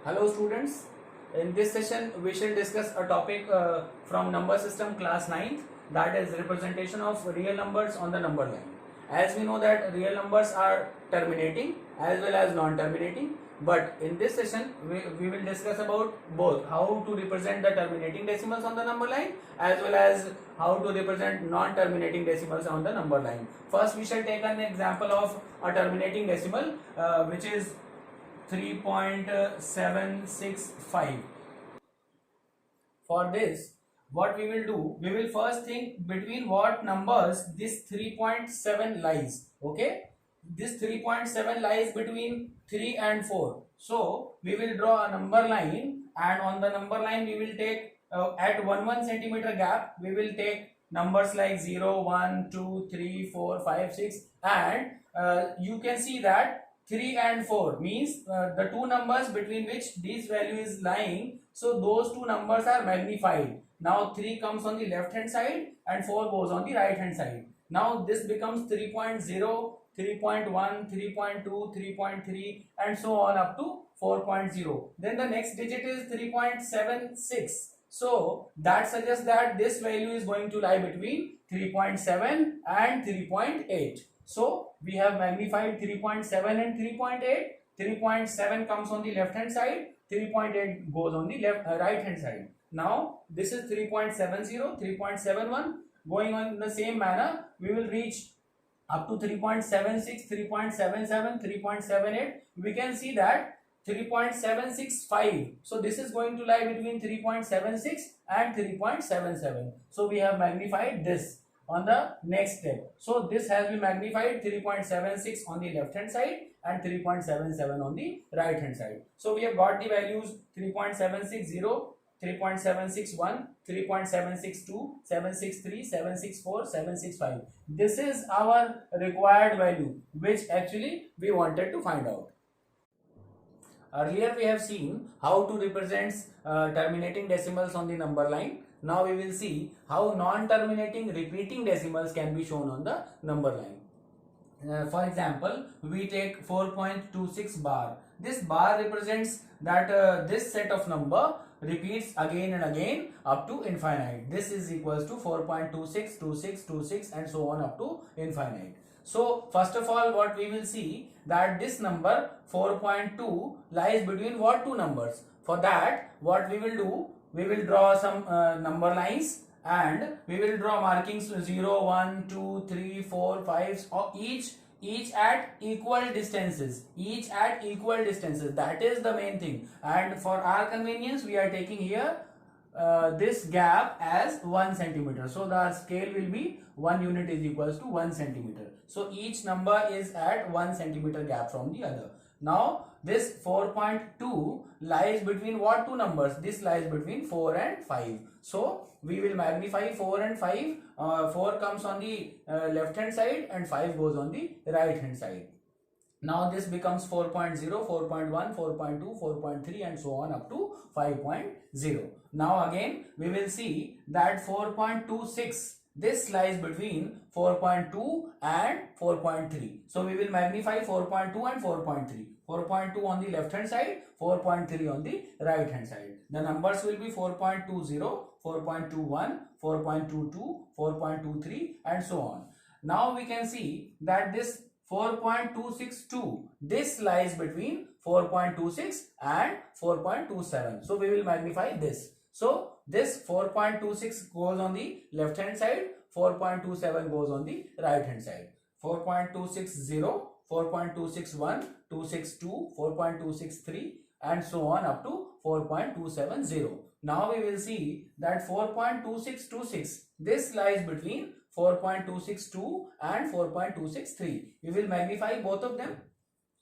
Hello students, in this session we shall discuss a topic from number system class 9th, that is representation of real numbers on the number line. As we know that real numbers are terminating as well as non-terminating, but in this session we will discuss about both how to represent the terminating decimals on the number line as well as how to represent non-terminating decimals on the number line. First we shall take an example of a terminating decimal which is 3.765. For this, what we will do, we will first think between what numbers this 3.7 lies. Okay, this 3.7 lies between 3 and 4. So we will draw a number line, and on the number line we will take at 1 centimeter gap we will take numbers like 0, 1, 2, 3, 4, 5, 6, and you can see that 3 and 4 means the two numbers between which this value is lying, so those two numbers are magnified. Now 3 comes on the left hand side and 4 goes on the right hand side. Now this becomes 3.0, 3.1, 3.2, 3.3 and so on up to 4.0. Then the next digit is 3.76. So that suggests that this value is going to lie between 3.7 and 3.8. So we have magnified 3.7 and 3.8. 3.7 comes on the left hand side, 3.8 goes on the right hand side. Now this is 3.70, 3.71. Going on in the same manner, we will reach up to 3.76, 3.77, 3.78. We can see that 3.765. So this is going to lie between 3.76 and 3.77. So we have magnified this on the next step. So this has been magnified 3.76 on the left hand side and 3.77 on the right hand side. So we have got the values 3.760, 3.761, 3.762, 763, 764, 765. This is our required value which actually we wanted to find out. Earlier we have seen how to represent terminating decimals on the number line. Now we will see how non-terminating repeating decimals can be shown on the number line. For example, we take 4.26 bar. This bar represents that this set of number repeats again and again up to infinite. This is equals to 4.26, 26, 26 and so on up to infinite. So first of all, what we will see that this number 4.2 lies between what two numbers. For that, what we will do, we will draw some number lines and we will draw markings 0, 1, 2, 3, 4, 5 or each at equal distances. Each at equal distances. That is the main thing. And for our convenience, we are taking here this gap as 1 centimeter. So the scale will be 1 unit is equals to 1 centimeter. So each number is at 1 centimeter gap from the other. Now this 4.2 lies between what two numbers? This lies between 4 and 5. So we will magnify 4 and 5. 4 comes on the left hand side and 5 goes on the right hand side. Now this becomes 4.0, 4.1, 4.2, 4.3 and so on up to 5.0. Now again we will see that 4.26, this lies between 4.2 and 4.3. So we will magnify 4.2 and 4.3. 4.2 on the left hand side, 4.3 on the right hand side. The numbers will be 4.20, 4.21, 4.22, 4.23 and so on. Now we can see that this 4.262, this lies between 4.26 and 4.27. So we will magnify this. So this 4.26 goes on the left hand side, 4.27 goes on the right hand side. 4.260, 4.261, 262, 4.263 and so on up to 4.270. Now we will see that 4.2626, this lies between 4.262 and 4.263. We will magnify both of them.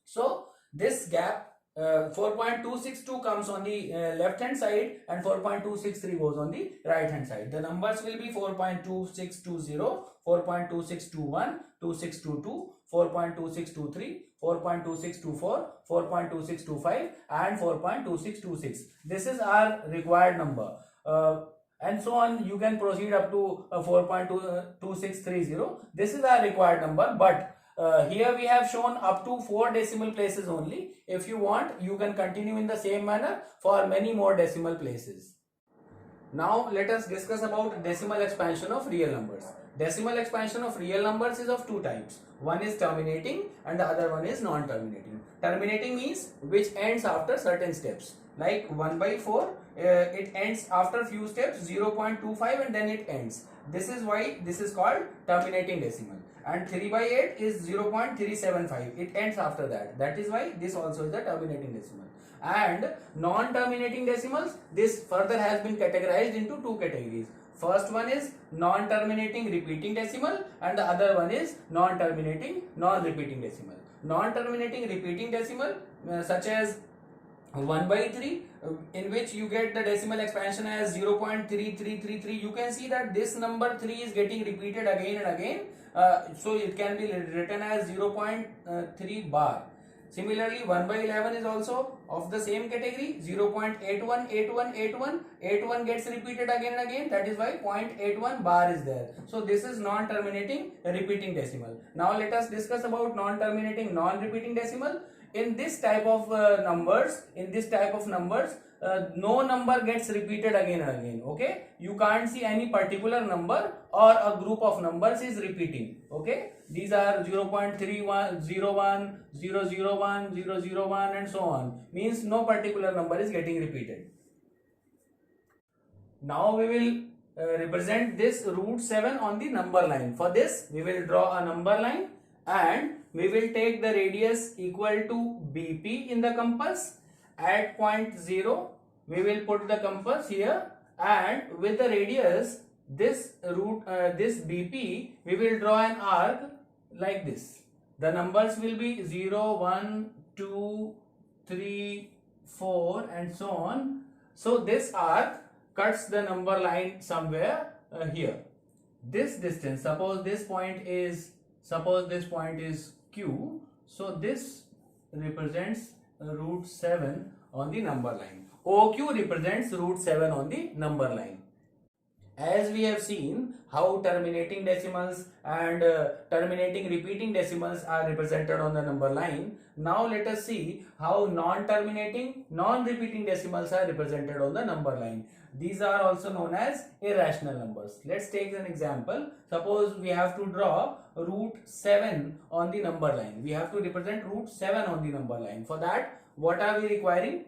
So this gap 4.262 comes on the left hand side and 4.263 goes on the right hand side. The numbers will be 4.2620, 4.2621, 2622, 4.2623, 4.2624, 4.2625 and 4.2626. This is our required number. And so on, you can proceed up to 4.2630. This is our required number, but Here we have shown up to 4 decimal places only. If you want, you can continue in the same manner for many more decimal places. Now let us discuss about decimal expansion of real numbers. Decimal expansion of real numbers is of two types. One is terminating and the other one is non-terminating. Terminating means which ends after certain steps. Like 1 by 4, it ends after few steps, 0.25, and then it ends. This is why this is called terminating decimal. And 3 by 8 is 0.375. It ends after that. That is why this also is a terminating decimal. And non-terminating decimals, this further has been categorized into two categories. First one is non-terminating repeating decimal and the other one is non-terminating non-repeating decimal. Non-terminating repeating decimal such as 1 by 3, in which you get the decimal expansion as 0.3333. You can see that this number 3 is getting repeated again and again. So it can be written as 0.3 bar. Similarly, 1 by 11 is also of the same category, 0.818181. 81 gets repeated again and again. That is why 0.81 bar is there. So this is non-terminating repeating decimal. Now let us discuss about non-terminating non-repeating decimal. In this type of numbers, no number gets repeated again and again. Okay, you can't see any particular number or a group of numbers is repeating. Okay, these are 0.31, 01, 001, 001 and so on. Means no particular number is getting repeated. Now we will represent this root 7 on the number line. For this we will draw a number line and we will take the radius equal to BP in the compass. At point 0 we will put the compass here, and with the radius this BP we will draw an arc like this. The numbers will be 0, 1, 2, 3, 4 and so on. So this arc cuts the number line somewhere here. This distance, suppose this point is Q, so this represents root 7 on the number line. OQ represents root 7 on the number line. As we have seen how terminating decimals and terminating repeating decimals are represented on the number line, now let us see how non-terminating non-repeating decimals are represented on the number line. These are also known as irrational numbers. Let's take an example. Suppose we have to draw root 7 on the number line. We have to represent root 7 on the number line. For that, what are we requiring?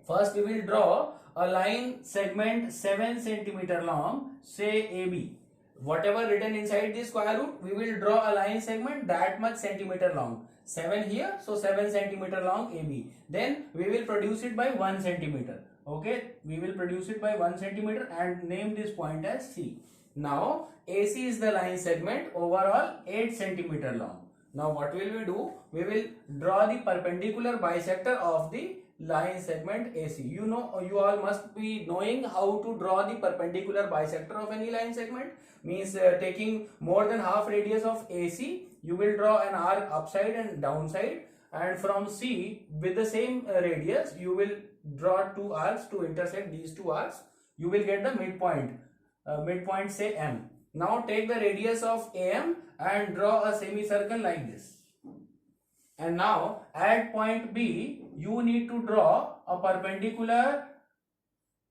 First, we will draw a line segment 7 centimeter long, say AB. Whatever written inside the square root, we will draw a line segment that much centimeter long. 7 here, so 7 centimeter long AB. Then we will produce it by 1 centimeter. Okay, we will produce it by 1 centimeter and name this point as C. Now AC is the line segment overall 8 centimeter long. Now what will we do? We will draw the perpendicular bisector of the line segment AC. You all must be knowing how to draw the perpendicular bisector of any line segment. Means taking more than half radius of AC, you will draw an arc upside and downside, and from C with the same radius you will draw two arcs to intersect these two arcs. You will get the midpoint say M. Now take the radius of AM and draw a semicircle like this. And now at point B you need to draw a perpendicular.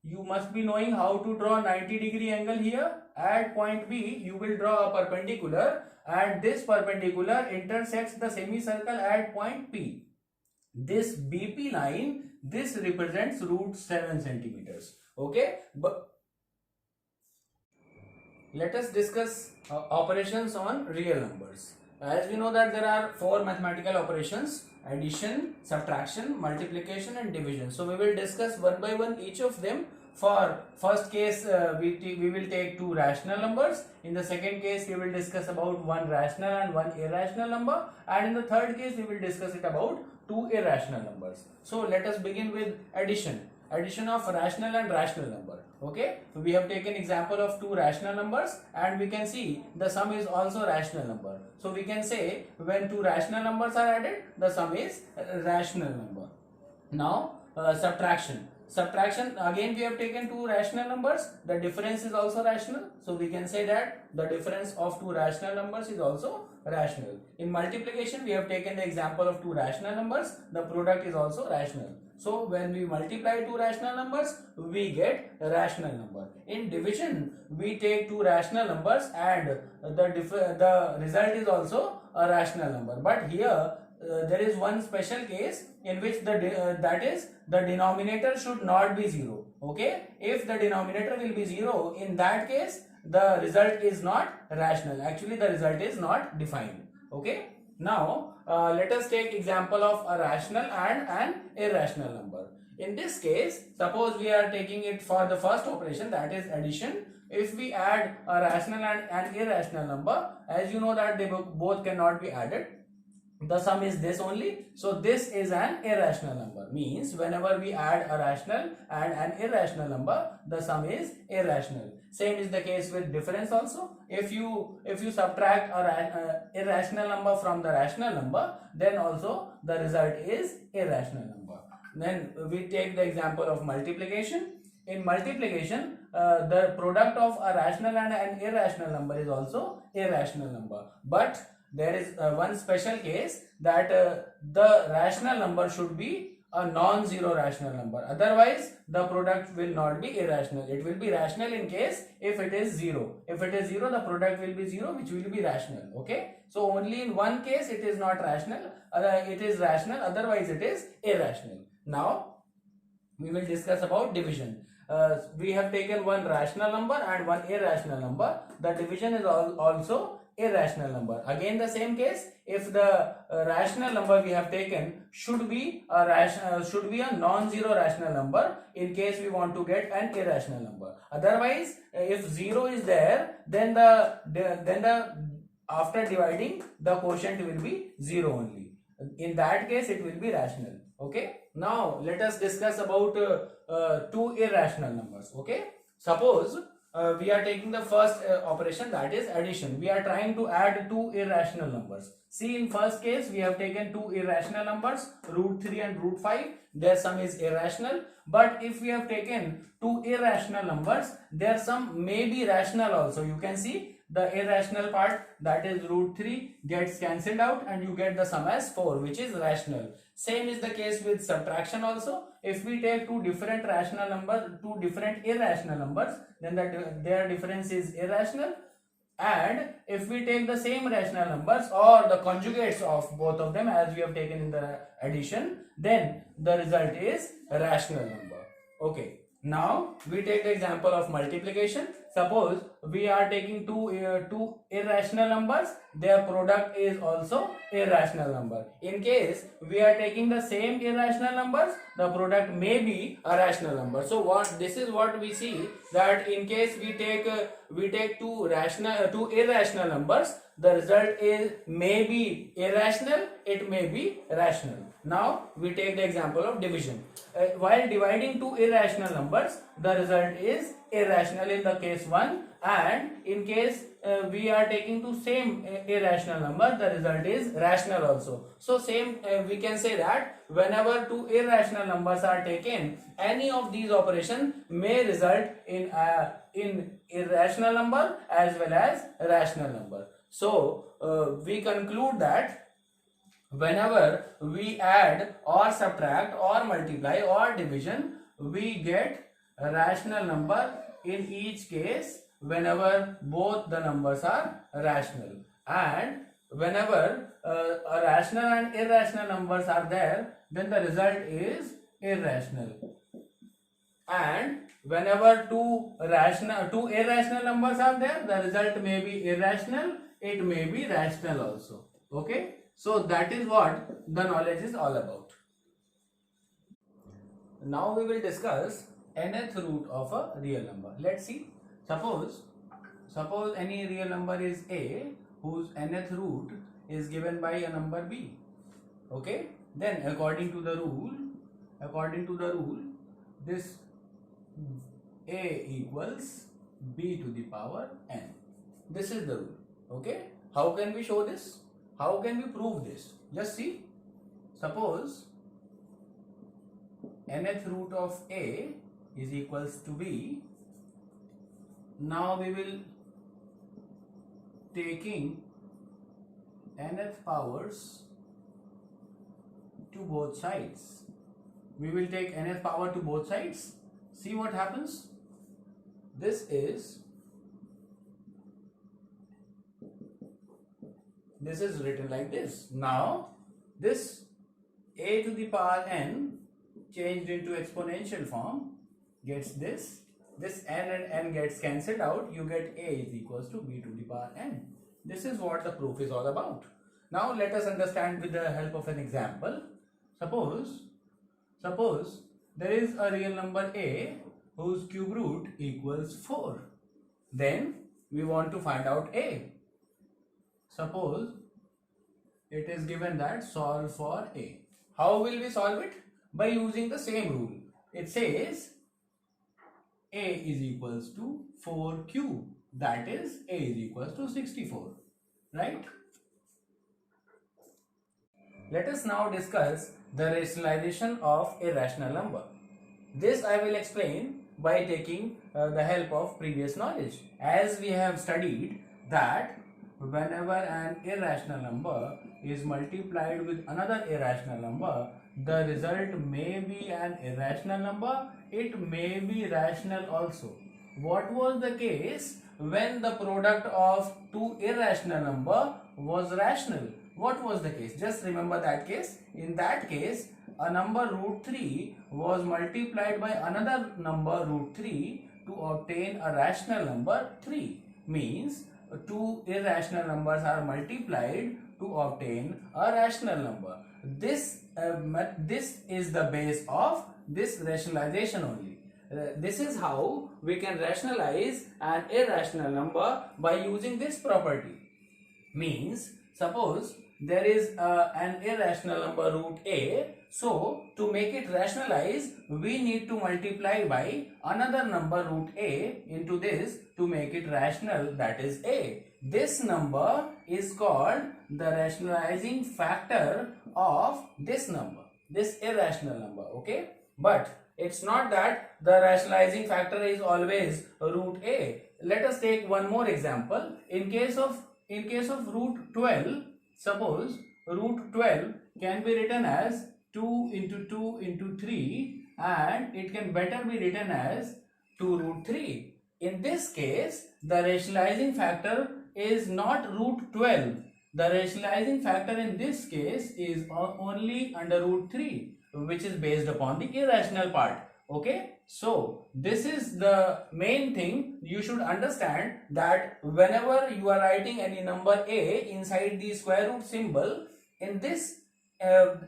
You must be knowing how to draw 90-degree angle here. At point B you will draw a perpendicular, and this perpendicular intersects the semicircle at point P. This BP line, this represents root 7 centimeters. Okay, but let us discuss operations on real numbers. As we know that there are 4 mathematical operations: addition, subtraction, multiplication and division. So we will discuss one by one each of them. For first case we will take 2 rational numbers. In the second case we will discuss about 1 rational and 1 irrational number, and in the third case we will discuss it about 2 irrational numbers. So let us begin with addition of rational and rational number. Okay, so we have taken example of 2 rational numbers and we can see the sum is also rational number. So we can say when 2 rational numbers are added, the sum is rational number. Now subtraction subtraction, again we have taken two rational numbers, the difference is also rational, so we can say that the difference of two rational numbers is also rational. In multiplication we have taken the example of two rational numbers, the product is also rational. So when we multiply two rational numbers, we get a rational number. In division, we take two rational numbers and the result is also a rational number. But here there is one special case in which that is the denominator should not be 0. Okay, if the denominator will be 0, in that case the result is not rational. Actually, the result is not defined. Okay. Now let us take example of a rational and an irrational number. In this case, suppose we are taking it for the first operation, that is addition. If we add a rational and an irrational number, as you know that they both cannot be added, the sum is this only. So this is an irrational number, means whenever we add a rational and an irrational number, the sum is irrational. Same is the case with difference also. If you subtract a irrational number from the rational number, then also the result is irrational number. Then we take the example of multiplication. In multiplication, the product of a rational and an irrational number is also irrational number. But there is one special case that the rational number should be a non-zero rational number. Otherwise, the product will not be irrational. It will be rational in case if it is 0. If it is 0, the product will be 0, which will be rational. Okay. So only in one case it is not rational. It is rational. Otherwise, it is irrational. Now, we will discuss about division. We have taken one rational number and one irrational number. The division is also irrational number. Again the same case, if the rational number we have taken should be a non-zero rational number in case we want to get an irrational number. Otherwise, if 0 is there, then the after dividing the quotient will be 0 only. In that case it will be rational. Okay. Now let us discuss about two irrational numbers. Okay. Suppose we are taking the first operation, that is addition. We are trying to add two irrational numbers. See, in first case we have taken two irrational numbers, root 3 and root 5. Their sum is irrational. But if we have taken two irrational numbers, their sum may be rational also. You can see the irrational part, that is root 3, gets cancelled out and you get the sum as 4, which is rational. Same is the case with subtraction also. If we take two different rational numbers, two different irrational numbers, then their difference is irrational. And if we take the same rational numbers or the conjugates of both of them as we have taken in the addition, then the result is a rational number. Okay. Now we take the example of multiplication. Suppose we are taking two irrational numbers, their product is also irrational number. In case we are taking the same irrational numbers, the product may be a rational number. So this is what we see, that in case we take two irrational numbers, the result is may be irrational, it may be rational. Now we take the example of division. While dividing two irrational numbers, the result is irrational in the case 1, and in case we are taking two same irrational numbers, the result is rational also. So same we can say that whenever two irrational numbers are taken, any of these operations may result in irrational number as well as rational number. So we conclude that whenever we add or subtract or multiply or division, we get a rational number in each case whenever both the numbers are rational. And whenever a rational and irrational numbers are there, then the result is irrational. And whenever two irrational numbers are there, the result may be irrational, it may be rational also. Okay. So that is what the knowledge is all about. Now we will discuss nth root of a real number. Let's see. Suppose any real number is a whose nth root is given by a number b. Okay. Then according to the rule, this a equals b to the power n. This is the rule. Okay. How can we show this? How can we prove this? Just see. Suppose nth root of a is equals to b. Now we will taking nth powers to both sides. We will take nth power to both sides. See what happens. This is written like this. Now this a to the power n changed into exponential form gets this n and n gets cancelled out. You get a is equals to b to the power n. This is what the proof is all about. Now let us understand with the help of an example. Suppose there is a real number a whose cube root equals 4. Then we want to find out a. Suppose it is given that solve for a. How will we solve it? By using the same rule. It says a is equals to 4 cube. That is a is equals to 64. Right? Let us now discuss the rationalization of a rational number. This I will explain by taking the help of previous knowledge. As we have studied that whenever an irrational number is multiplied with another irrational number, the result may be an irrational number, it may be rational also. What was the case when the product of two irrational number was rational? What was the case? Just remember that case. In that case, a number root 3 was multiplied by another number root 3 to obtain a rational number 3. Means two irrational numbers are multiplied to obtain a rational number. This is the base of this rationalization only. This is how we can rationalize an irrational number by using this property. Means suppose there is an irrational number root a. So to make it rationalize, we need to multiply by another number root a into this to make it rational, that is a. This number is called the rationalizing factor of this number, this irrational number, okay? But it's not that the rationalizing factor is always root a. Let us take one more example. In case of root 12, suppose root 12 can be written as 2 into 2 into 3, and it can better be written as 2 root 3. In this case, the rationalizing factor is not root 12. The rationalizing factor in this case is only under root 3, which is based upon the irrational part. Okay, so this is the main thing you should understand, that whenever you are writing any number a inside the square root symbol, in this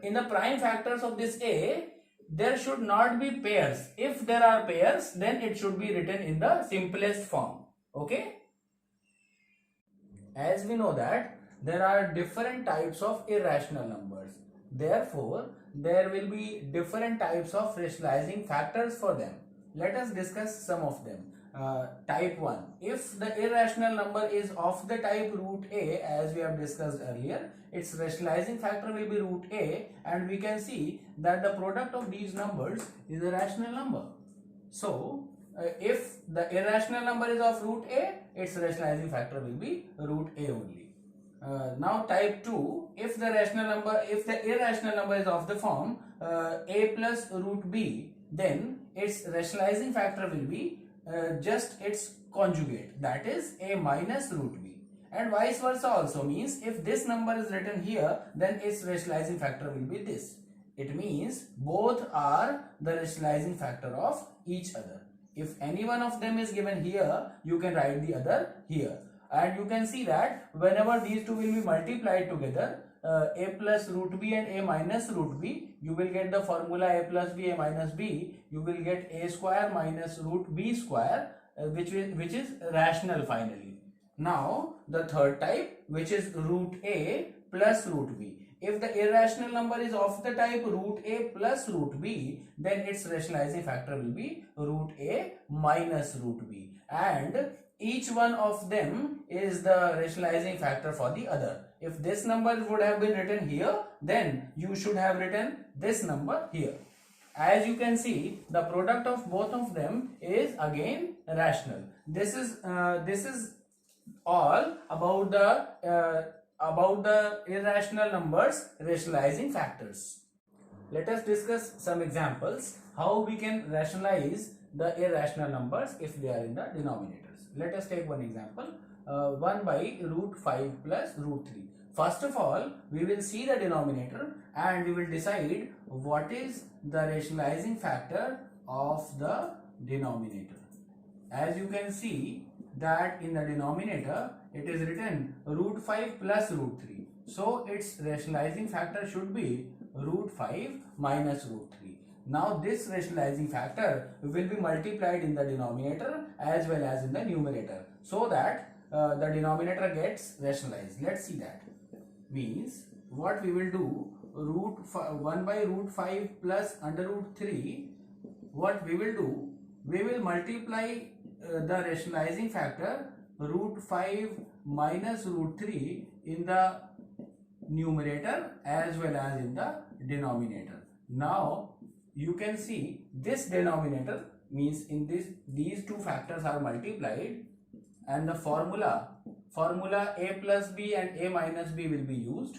in the prime factors of this a, there should not be pairs. If there are pairs, then it should be written in the simplest form. Okay, as we know that there are different types of irrational numbers, therefore there will be different types of rationalizing factors for them. Let us discuss some of them. Type 1. If the irrational number is of the type root a, as we have discussed earlier, its rationalizing factor will be root a, and we can see that the product of these numbers is a rational number. So if the irrational number is of root a, its rationalizing factor will be root a only. Now type 2, if the irrational number is of the form a plus root b, then its rationalizing factor will be just its conjugate, that is a minus root b, and vice versa also. Means if this number is written here, then its rationalizing factor will be this. It means both are the rationalizing factor of each other. If any one of them is given here, you can write the other here. And you can see that whenever these two will be multiplied together, a plus root b and a minus root b, you will get the formula a plus b, a minus b. You will get a square minus root b square, which is rational finally. Now the third type, which is root a plus root b. If the irrational number is of the type root a plus root b, then its rationalizing factor will be root a minus root b, and each one of them is the rationalizing factor for the other. If this number would have been written here, then you should have written this number here. as you can see, the product of both of them is again rational. This is all about the irrational numbers rationalizing factors. Let us discuss some examples how we can rationalize the irrational numbers if they are in the denominators. Let us take one example, 1 by root 5 plus root 3. First of all, we will see the denominator and we will decide what is the rationalizing factor of the denominator. As you can see that in the denominator it is written root 5 plus root 3. So its rationalizing factor should be root 5 minus root 3. Now this rationalizing factor will be multiplied in the denominator as well as in the numerator, so that the denominator gets rationalized. Let's see that. Means what we will do, 1 by root 5 plus under root 3, what we will do, we will multiply the rationalizing factor root 5 minus root 3 in the numerator as well as in the denominator. Now you can see this denominator, means in these two factors are multiplied, and the formula a plus b and a minus b will be used.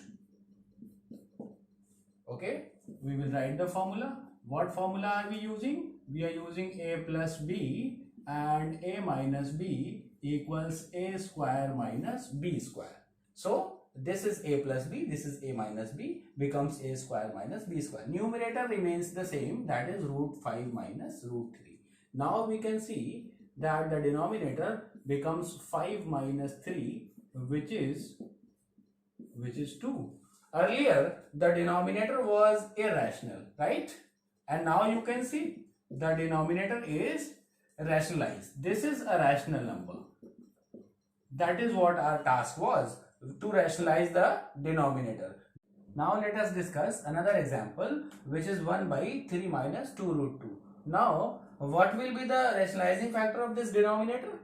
Okay, we will write the formula. What formula are we using? We are using a plus b and a minus b equals a square minus b square. So this is a plus b, this is a minus b, becomes a square minus b square. Numerator remains the same, that is root 5 minus root 3. Now we can see that the denominator becomes 5 minus 3, which is 2. Earlier the denominator was irrational, right? And now you can see the denominator is rationalized. This is a rational number. That is what our task was, to rationalize the denominator. Now let us discuss another example, which is 1 by 3 minus 2 root 2. Now what will be the rationalizing factor of this denominator?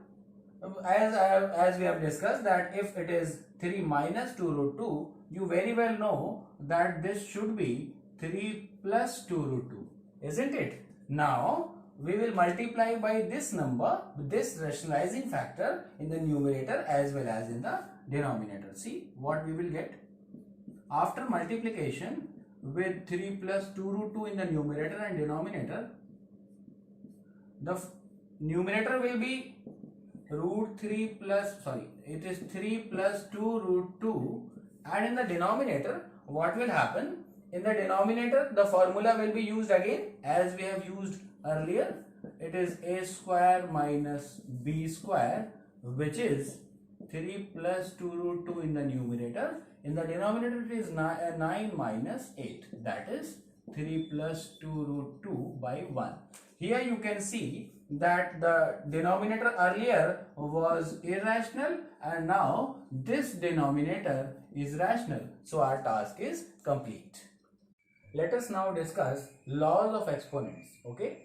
As we have discussed that if it is 3 minus 2 root 2, you very well know that this should be 3 plus 2 root 2, isn't it? Now we will multiply by this number, this rationalizing factor, in the numerator as well as in the denominator. See what we will get. After multiplication with 3 plus 2 root 2 in the numerator and denominator, the numerator will be root 3 plus, it is 3 plus 2 root 2, and in the denominator what will happen? In the denominator the formula will be used again as we have used earlier. It is a square minus b square, which is 3 plus 2 root 2 in the numerator. In the denominator it is 9 minus 8, that is 3 plus 2 root 2 by 1. Here you can see that the denominator earlier was irrational and now this denominator is rational. So our task is complete. Let us now discuss laws of exponents. Okay.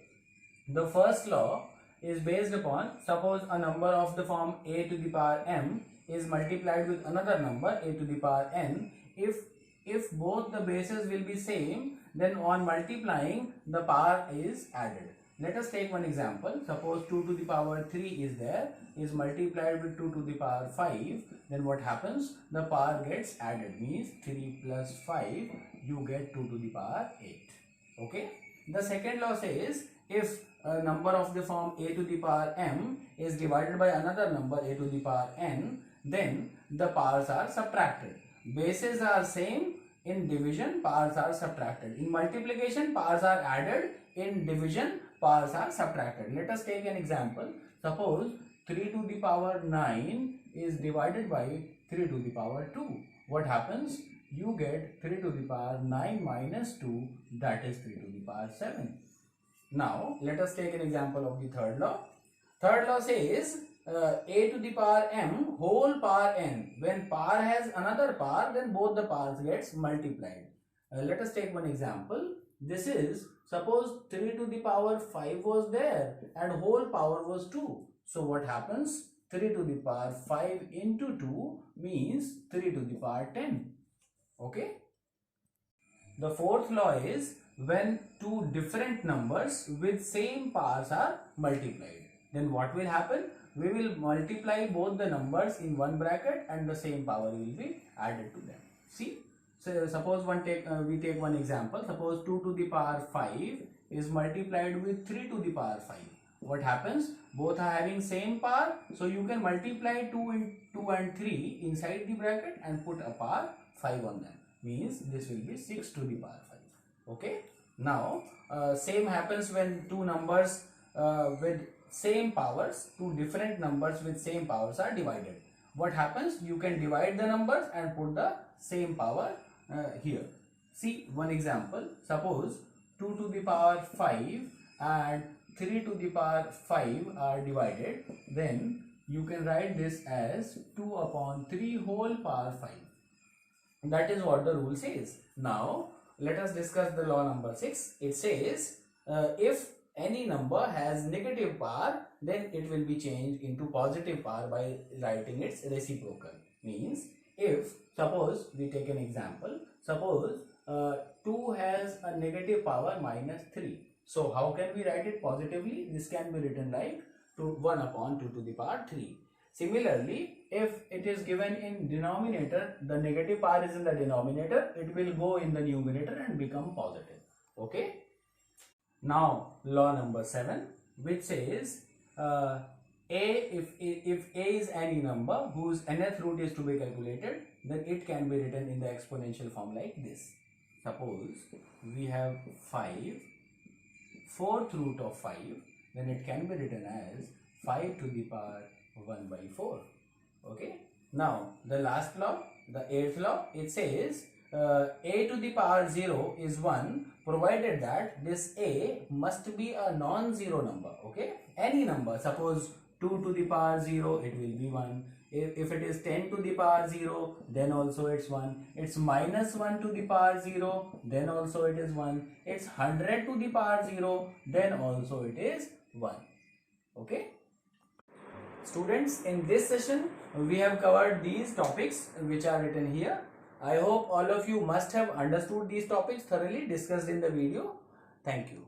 The first law is based upon, suppose a number of the form a to the power m is multiplied with another number a to the power n. If both the bases will be same, then on multiplying the power is added. Let us take one example. Suppose 2 to the power 3 is there, is multiplied with 2 to the power 5. Then what happens? The power gets added, means 3 plus 5, you get 2 to the power 8. Okay. The second law says, if a number of the form a to the power m is divided by another number a to the power n, then the powers are subtracted. Bases are same, in division powers are subtracted. In multiplication powers are added, in division powers are subtracted. Let us take an example. Suppose 3 to the power 9 is divided by 3 to the power 2. What happens? You get 3 to the power 9 minus 2, that is 3 to the power 7. Now let us take an example of the third law. Third law says a to the power m whole power n. When power has another power, then both the powers gets multiplied. Let us take one example. This is, suppose 3 to the power 5 was there and whole power was 2. So what happens? 3 to the power 5 into 2 means 3 to the power 10. Okay. The fourth law is when two different numbers with same powers are multiplied. Then what will happen? We will multiply both the numbers in one bracket and the same power will be added to them. See, so suppose we take one example. Suppose 2 to the power 5 is multiplied with 3 to the power 5. What happens? Both are having same power, so you can multiply 2 and 3 inside the bracket and put a power 5 on them. Means this will be 6 to the power 5. Okay. Now same happens when two numbers with same powers, two different numbers with same powers are divided. What happens? You can divide the numbers and put the same power here. See one example. Suppose 2 to the power 5 and 3 to the power 5 are divided. Then you can write this as 2 upon 3 whole power 5. That is what the rule says. Now let us discuss the law number 6. It says if any number has negative power, then it will be changed into positive power by writing its reciprocal. Means if, suppose we take an example, suppose 2 has a negative power minus 3. So how can we write it positively? This can be written like 1 upon 2 to the power 3. Similarly, if it is given in denominator, the negative power is in the denominator, it will go in the numerator and become positive. Okay. Now law number 7, which says if a is any number whose nth root is to be calculated, then it can be written in the exponential form like this. Suppose we have 5, 4th root of 5, then it can be written as 5 to the power 1 by 4. Okay. Now the last law, the 8th law, it says a to the power 0 is 1 provided that this a must be a non-zero number. Okay, any number. Suppose 2 to the power 0, it will be 1. If it is 10 to the power 0, then also it's 1. It's minus 1 to the power 0, then also it is 1. It's 100 to the power 0, then also it is 1. Okay. Students, in this session we have covered these topics which are written here. I hope all of you must have understood these topics thoroughly discussed in the video. Thank you.